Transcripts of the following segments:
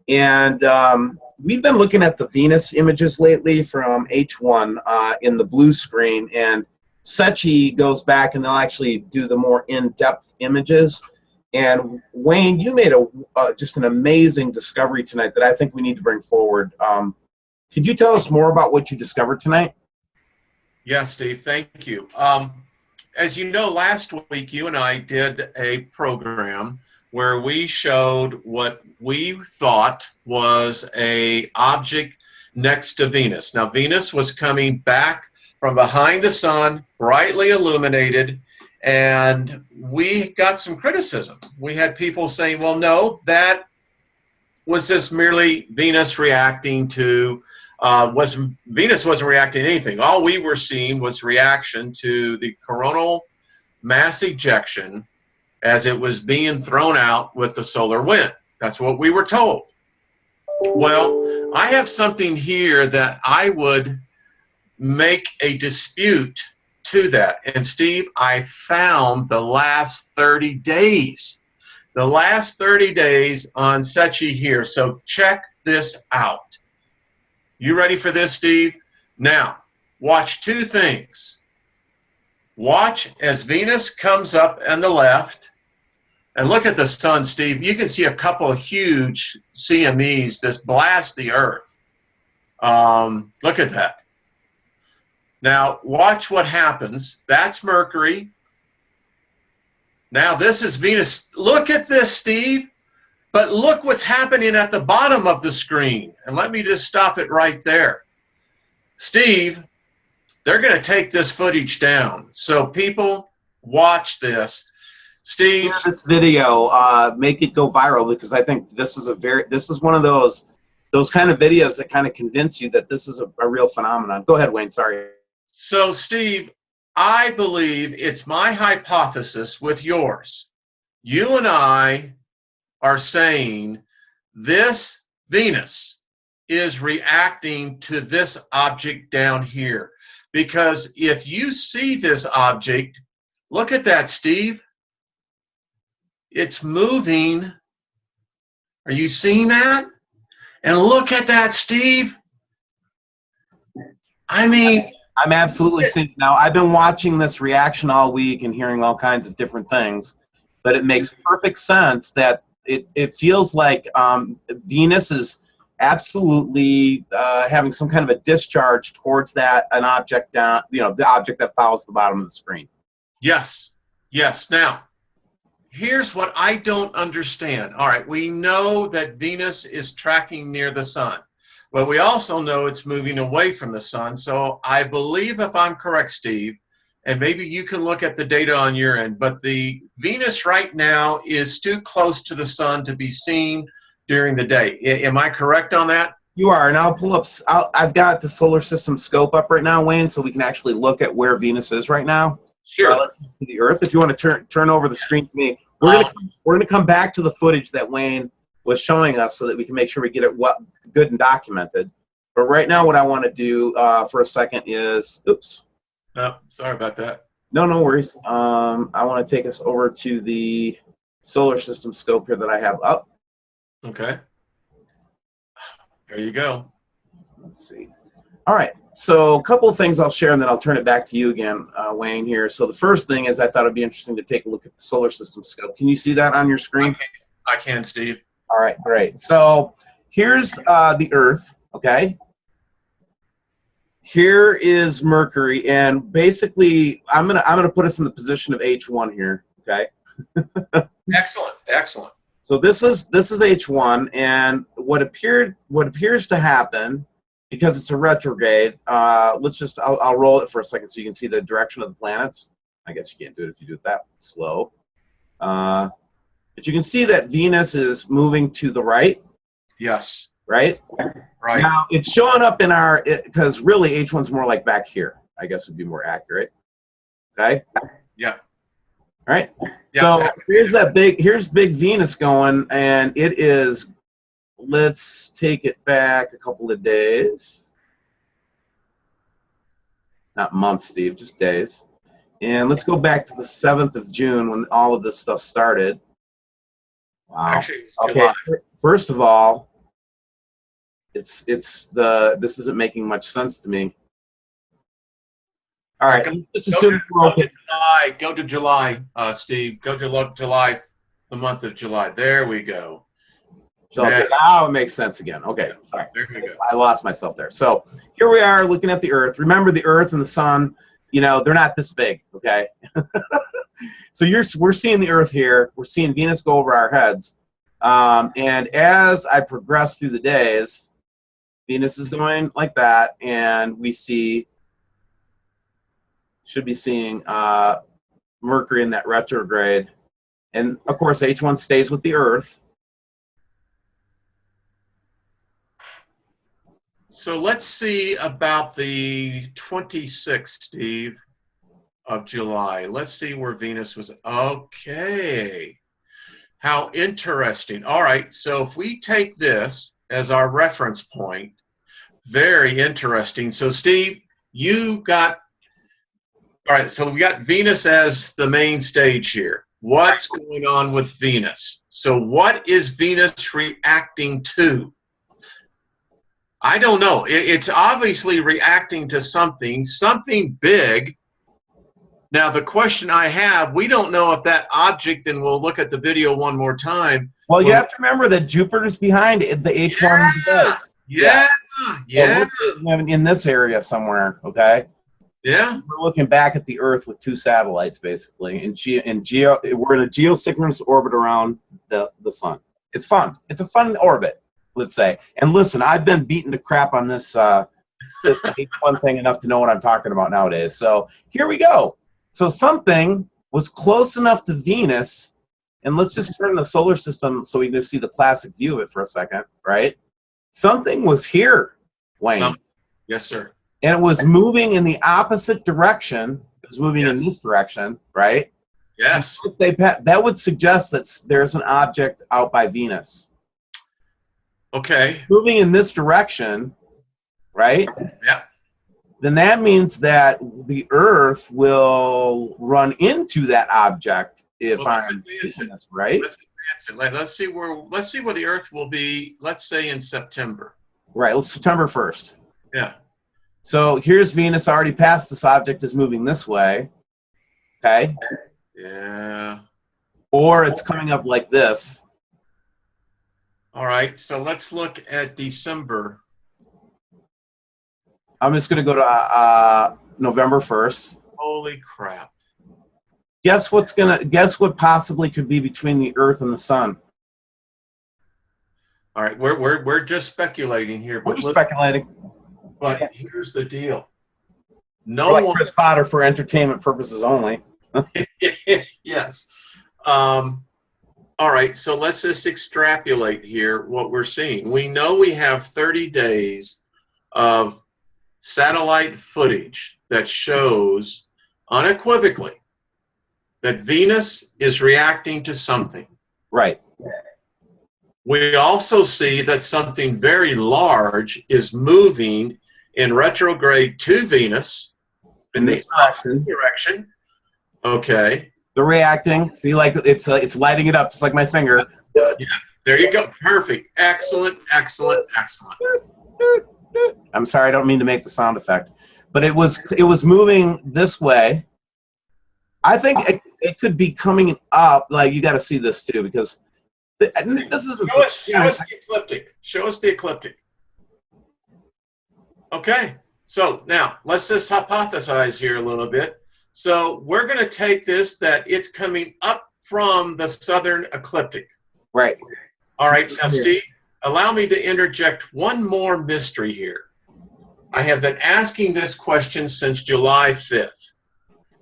And we've been looking at the Venus images lately from H1 in the blue screen, and Sechi goes back and they'll actually do the more in-depth images. And Wayne, you made just an amazing discovery tonight that I think we need to bring forward. Could you tell us more about what you discovered tonight? Yeah, Steve, thank you. As you know, last week you and I did a program where we showed what we thought was an object next to Venus. Now, Venus was coming back from behind the sun, brightly illuminated, and we got some criticism. We had people saying, well, no, that was just merely Venus reacting to Venus wasn't reacting to anything. All we were seeing was reaction to the coronal mass ejection as it was being thrown out with the solar wind. That's what we were told. Well, I have something here that I would make a dispute to that. And Steve, I found the last 30 days. The last 30 days on Sechi here. So check this out. You ready for this, Steve? Now, watch two things. Watch as Venus comes up on the left, and look at the sun, Steve. You can see a couple of huge CMEs that blast the Earth. Look at that. Now, watch what happens. That's Mercury. Now, this is Venus. Look at this, Steve. But look what's happening at the bottom of the screen. And let me just stop it right there. Steve, they're going to take this footage down. So people, watch this. Steve, share this video, make it go viral, because I think this is one of those kind of videos that kind of convince you that this is a real phenomenon. Go ahead, Wayne. Sorry. So, Steve, I believe it's my hypothesis with yours. You and I are saying this Venus is reacting to this object down here. Because if you see this object, look at that, Steve. It's moving. Are you seeing that? And look at that, Steve. I mean, I'm absolutely seeing it now. I've been watching this reaction all week and hearing all kinds of different things, but it makes perfect sense that it feels like Venus is absolutely having some kind of a discharge towards an object down, the object that follows the bottom of the screen. Yes, yes. Now, here's what I don't understand. All right, we know that Venus is tracking near the sun, but we also know it's moving away from the sun. So I believe, if I'm correct, Steve, and maybe you can look at the data on your end, but the Venus right now is too close to the sun to be seen during the day. Am I correct on that? You are, and I'll pull up. I've got the solar system scope up right now, Wayne, so we can actually look at where Venus is right now. Sure. Relative to the Earth. If you want to turn over the screen to me, we're gonna come back to the footage that Wayne was showing us, so that we can make sure we get it good and documented. But right now, what I want to do for a second is, oops. No, sorry about that. No worries. I want to take us over to the solar system scope here that I have up. Okay. There you go. Let's see. All right. So a couple of things I'll share, and then I'll turn it back to you again, Wayne, here. So the first thing is, I thought it'd be interesting to take a look at the solar system scope. Can you see that on your screen? I can, Steve. All right, great. So here's the Earth, okay? Here is Mercury, and basically, I'm gonna put us in the position of H1 here, okay? Excellent, excellent. So this is H1, and what appears to happen, because it's a retrograde, I'll roll it for a second so you can see the direction of the planets. I guess you can't do it if you do it that slow. But you can see that Venus is moving to the right. Yes. Right? Right. Now, it's showing up in because really H1's more like back here, I guess would be more accurate. Okay? Yeah. All right? Yeah. So here's big Venus going, and it is, let's take it back a couple of days. Not months, Steve, just days. And let's go back to the 7th of June when all of this stuff started. Wow. Actually, okay. First of all, This isn't making much sense to me. All right, let's assume we're okay. Go to July, Steve. Go to July, the month of July. There we go. So now it makes sense again. Okay, sorry. There we go. I lost myself there. So here we are looking at the Earth. Remember, the Earth and the Sun, you know, they're not this big, okay? So we're seeing the Earth here. We're seeing Venus go over our heads. And as I progress through the days, Venus is going like that, and we should be seeing Mercury in that retrograde. And, of course, H1 stays with the Earth. So let's see about the 26th, Steve, of July. Let's see where Venus was. Okay. How interesting. All right. So if we take this as our reference point, very interesting. So, Steve, you got, all right, so we got Venus as the main stage here. What's going on with Venus? So what is Venus reacting to? I don't know. It's obviously reacting to something big. Now, the question I have, we don't know if that object, and we'll look at the video one more time. Well, you have to remember that Jupiter's behind it, the H1. Yeah. So in this area somewhere, okay? Yeah. We're looking back at the Earth with two satellites, basically. We're in a geosynchronous orbit around the Sun. It's fun. It's a fun orbit, let's say. And listen, I've been beaten to crap on this H1 thing enough to know what I'm talking about nowadays. So here we go. So something was close enough to Venus, and let's just turn the solar system so we can see the classic view of it for a second, right? Something was here, Wayne. Yes, sir. And it was moving in the opposite direction. It was moving in this direction, right? Yes. That would suggest that there's an object out by Venus. Okay. Moving in this direction, right? Yeah. Then that means that the Earth will run into that object if I'm thinking this right. Let's advance it. Let's see where the Earth will be. Let's say in September. Right. Well, September 1st. Yeah. So here's Venus already passed. This object is moving this way. Okay. Yeah. Or it's coming up like this. All right. So let's look at December. I'm just going to go to November 1st. Holy crap. Guess what possibly could be between the Earth and the Sun? All right. We're just speculating here. We're just speculating. But here's the deal. Chris Potter for entertainment purposes only. Yes. All right. So let's just extrapolate here what we're seeing. We know we have 30 days of satellite footage that shows unequivocally that Venus is reacting to something. Right. We also see that something very large is moving in retrograde to Venus in the opposite direction. Okay. They're reacting. See, like it's lighting it up just like my finger. Yeah. There you go. Perfect. Excellent. Excellent. Excellent. I'm sorry, I don't mean to make the sound effect, but it was moving this way. I think it could be coming up. Like, you got to see this too, because this isn't. Show us the ecliptic. Show us the ecliptic. Okay. So now let's just hypothesize here a little bit. So we're going to take this that it's coming up from the southern ecliptic. Right. All right. Now, Steve, allow me to interject one more mystery here. I have been asking this question since July 5th.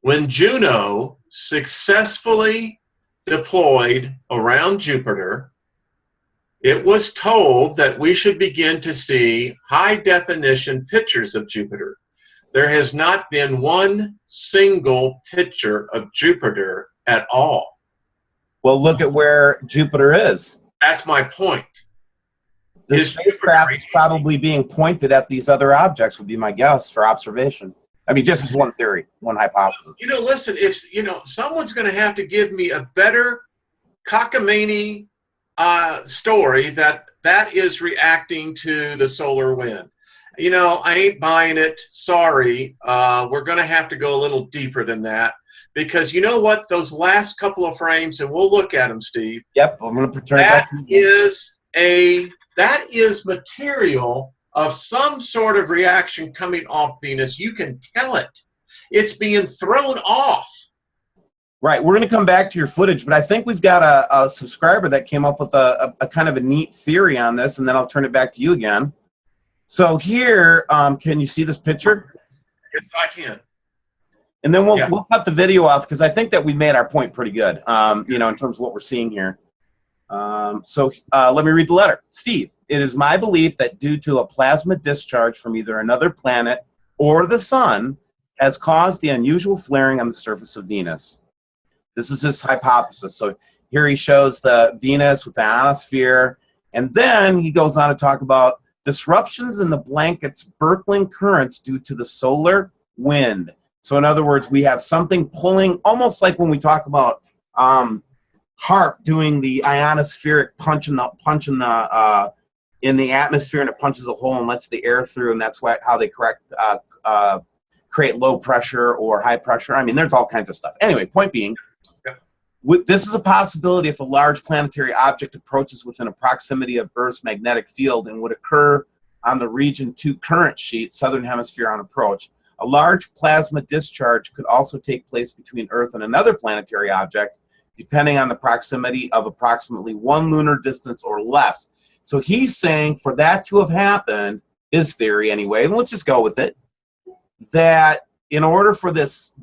When Juno successfully deployed around Jupiter, it was told that we should begin to see high-definition pictures of Jupiter. There has not been one single picture of Jupiter at all. Well, look at where Jupiter is. That's my point. The spacecraft is probably being pointed at these other objects, would be my guess, for observation. I mean, just as one theory, one hypothesis. You know, listen, if someone's going to have to give me a better cockamamie story that is reacting to the solar wind. You know, I ain't buying it. Sorry. We're going to have to go a little deeper than that, because you know what? Those last couple of frames, and we'll look at them, Steve. Yep, I'm going to turn it back. That is material of some sort of reaction coming off Venus. You can tell it. It's being thrown off. Right, we're going to come back to your footage, but I think we've got a subscriber that came up with a kind of a neat theory on this, and then I'll turn it back to you again. So here, can you see this picture? Yes, I can. And then we'll cut the video off, because I think that we made our point pretty good, you know, in terms of what we're seeing here. So let me read the letter. Steve, it is my belief that due to a plasma discharge from either another planet or the sun has caused the unusual flaring on the surface of Venus. This is his hypothesis. So here he shows the Venus with the ionosphere, and then he goes on to talk about disruptions in the blanket's Birkeland currents due to the solar wind. So in other words, we have something pulling, almost like when we talk about HAARP doing the ionospheric punch in the atmosphere, and it punches a hole and lets the air through, and that's how they create low pressure or high pressure. I mean, there's all kinds of stuff. Anyway, point being, this is a possibility if a large planetary object approaches within a proximity of Earth's magnetic field and would occur on the region 2 current sheet, southern hemisphere on approach. A large plasma discharge could also take place between Earth and another planetary object, depending on the proximity of approximately 1 lunar distance or less. So he's saying for that to have happened, his theory anyway, and let's just go with it, that in order for this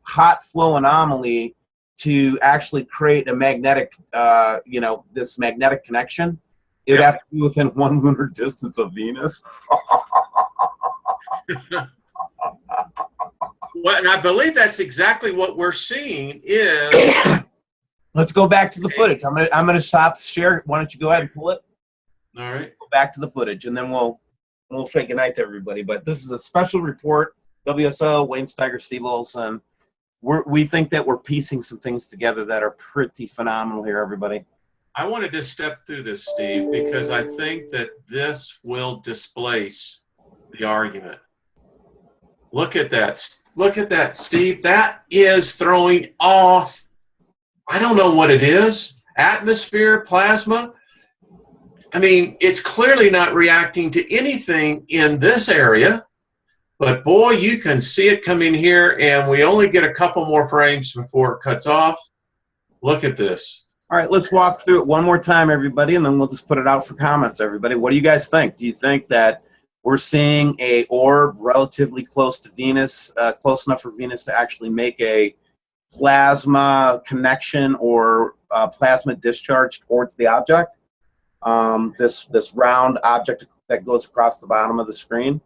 hot flow anomaly to actually create a magnetic, this magnetic connection, it would have to be within 1 lunar distance of Venus. Well, and I believe that's exactly what we're seeing is. Let's go back to the footage. I'm gonna stop share. Why don't you go ahead and pull it? All right. Go back to the footage, and then we'll say goodnight to everybody. But this is a special report. WSO, Wayne Steiger, Steve Olson. We think that we're piecing some things together that are pretty phenomenal here, everybody. I wanted to step through this, Steve, because I think that this will displace the argument. Look at that. Look at that, Steve. That is throwing off, I don't know what it is, atmosphere, plasma. I mean, it's clearly not reacting to anything in this area. But boy, you can see it come in here, and we only get a couple more frames before it cuts off. Look at this. All right, let's walk through it one more time, everybody, and then we'll just put it out for comments, everybody. What do you guys think? Do you think that we're seeing a orb relatively close to Venus, close enough for Venus to actually make a plasma connection or plasma discharge towards the object? This round object that goes across the bottom of the screen.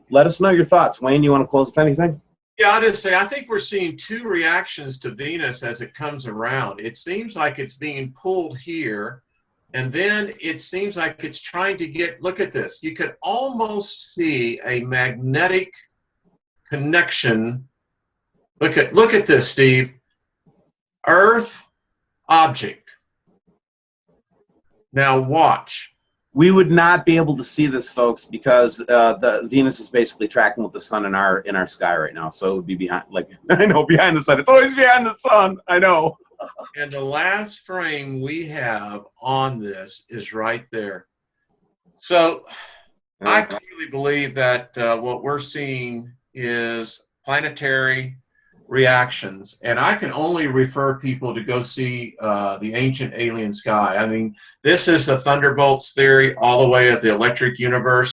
Let us know your thoughts. Wayne, you want to close with anything? Yeah, I'll just say I think we're seeing 2 reactions to Venus as it comes around. It seems like it's being pulled here, and then it seems like it's trying to get, look at this. You could almost see a magnetic connection. Look at this, Steve. Earth, object. Now watch. We would not be able to see this, folks, because the Venus is basically tracking with the sun in our sky right now. So it would be behind, like, I know, behind the sun. It's always behind the sun. I know. And the last frame we have on this is right there. So I clearly believe that what we're seeing is planetary reactions, and I can only refer people to go see the Ancient Alien Sky. I mean, this is the Thunderbolts theory all the way at the electric universe.